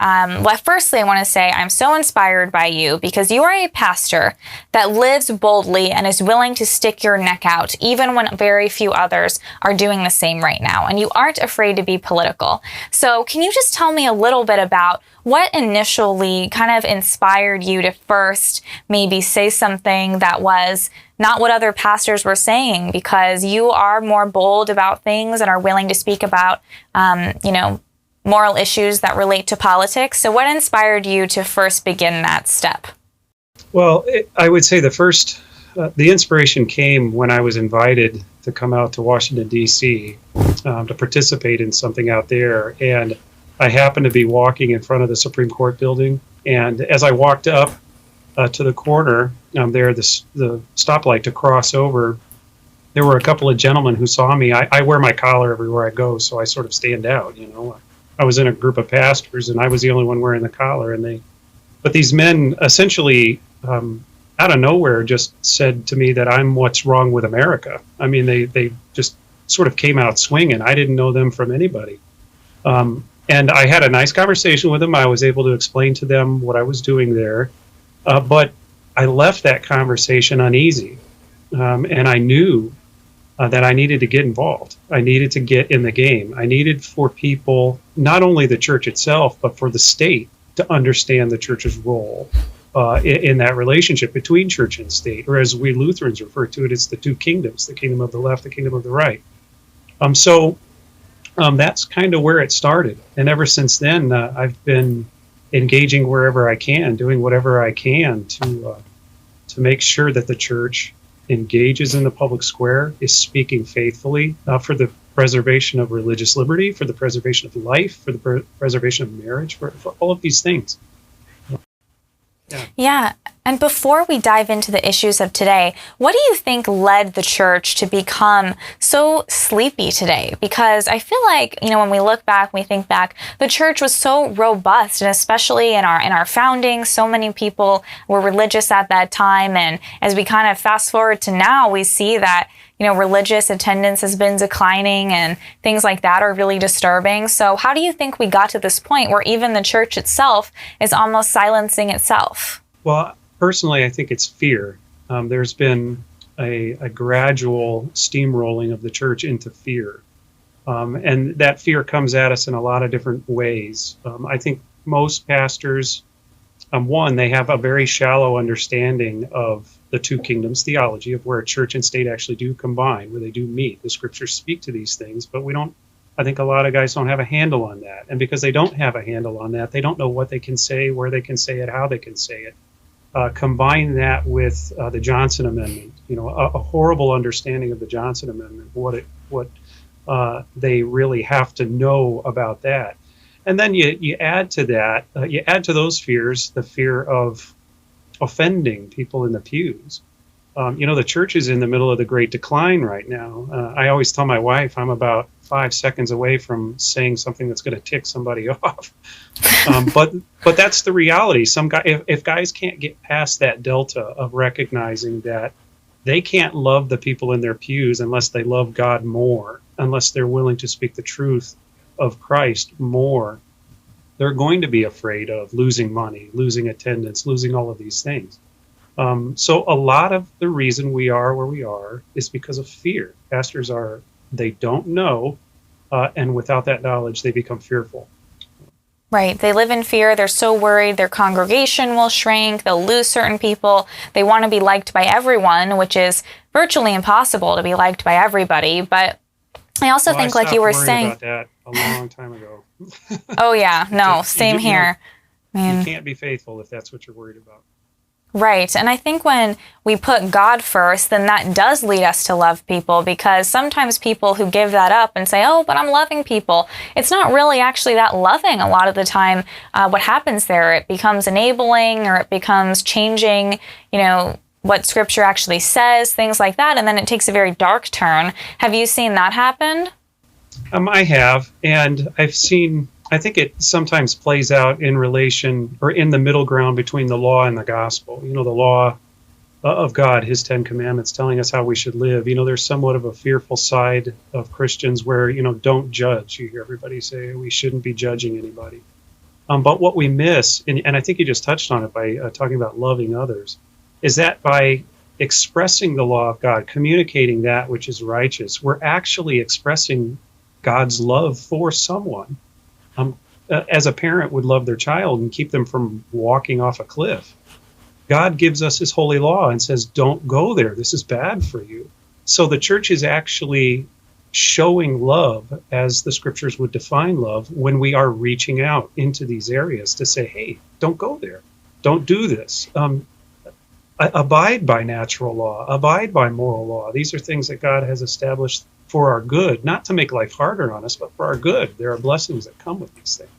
Well, firstly, I want to say I'm so inspired by you because you are a pastor that lives boldly and is willing to stick your neck out, even when very few others are doing the same right now. And you aren't afraid to be political. So can you just tell me a little bit about what initially kind of inspired you to first maybe say something that was not what other pastors were saying, because you are more bold about things and are willing to speak about, moral issues that relate to politics. So what inspired you to first begin that step? Well, I would say the inspiration came when I was invited to come out to Washington, D.C. To participate in something out there. And I happened to be walking in front of the Supreme Court building. And as I walked up to the corner there, the stoplight to cross over, there were a couple of gentlemen who saw me. I wear my collar everywhere I go, so I sort of stand out, I was in a group of pastors, and I was the only one wearing the collar. But these men essentially, out of nowhere, just said to me that I'm what's wrong with America. I mean, they just sort of came out swinging. I didn't know them from anybody. And I had a nice conversation with them. I was able to explain to them what I was doing there. But I left that conversation uneasy. And I knew that I needed to get involved. I needed to get in the game. I needed for people, not only the church itself, but for the state to understand the church's role in that relationship between church and state, or as we Lutherans refer to it, it's the two kingdoms, the kingdom of the left, the kingdom of the right. So that's kind of where it started. And ever since then, I've been engaging wherever I can, doing whatever I can to make sure that the church engages in the public square, is speaking faithfully for the preservation of religious liberty, for the preservation of life, for the preservation of marriage, for all of these things. Yeah. And before we dive into the issues of today, what do you think led the church to become so sleepy today? Because I feel like, when we look back, we think back, the church was so robust, and especially in our founding, so many people were religious at that time. And as we kind of fast forward to now, we see that religious attendance has been declining and things like that are really disturbing. So how do you think we got to this point where even the church itself is almost silencing itself? Well, personally, I think it's fear. There's been a gradual steamrolling of the church into fear. And that fear comes at us in a lot of different ways. I think most pastors, they have a very shallow understanding of the two kingdoms theology, of where church and state actually do combine, where they do meet. The scriptures speak to these things, but I think a lot of guys don't have a handle on that. And because they don't have a handle on that, they don't know what they can say, where they can say it, how they can say it. Combine that with the Johnson Amendment, a horrible understanding of the Johnson Amendment, what they really have to know about that. And then you add to that, you add to those fears the fear of offending people in the pews. The church is in the middle of the great decline right now. I always tell my wife I'm about 5 seconds away from saying something that's going to tick somebody off. But that's the reality. If guys can't get past that delta of recognizing that they can't love the people in their pews unless they love God more, unless they're willing to speak the truth of Christ more, they're going to be afraid of losing money, losing attendance, losing all of these things. So a lot of the reason we are where we are is because of fear. Pastors they don't know, and without that knowledge, they become fearful. Right. They live in fear. They're so worried their congregation will shrink. They'll lose certain people. They want to be liked by everyone, which is virtually impossible to be liked by everybody. But I also think, like you were saying, about that a long time ago. Oh yeah, no, same here. You can't be faithful if that's what you're worried about. Right. And I think when we put God first, then that does lead us to love people, because sometimes people who give that up and say, oh, but I'm loving people, it's not really actually that loving a lot of the time. What happens there, it becomes enabling, or it becomes changing, what scripture actually says, things like that. And then it takes a very dark turn. Have you seen that happen? I have. And I think it sometimes plays out in relation, or in the middle ground between the law and the gospel. The law of God, his 10 commandments telling us how we should live. There's somewhat of a fearful side of Christians where, don't judge. You hear everybody say we shouldn't be judging anybody. But what we miss, and I think you just touched on it by talking about loving others, is that by expressing the law of God, communicating that which is righteous, we're actually expressing God's love for someone. Um, as a parent would love their child and keep them from walking off a cliff, God gives us his holy law and says, don't go there. This is bad for you. So the church is actually showing love as the scriptures would define love when we are reaching out into these areas to say, hey, don't go there. Don't do this. Abide by natural law. Abide by moral law. These are things that God has established for our good, not to make life harder on us, but for our good. There are blessings that come with these things.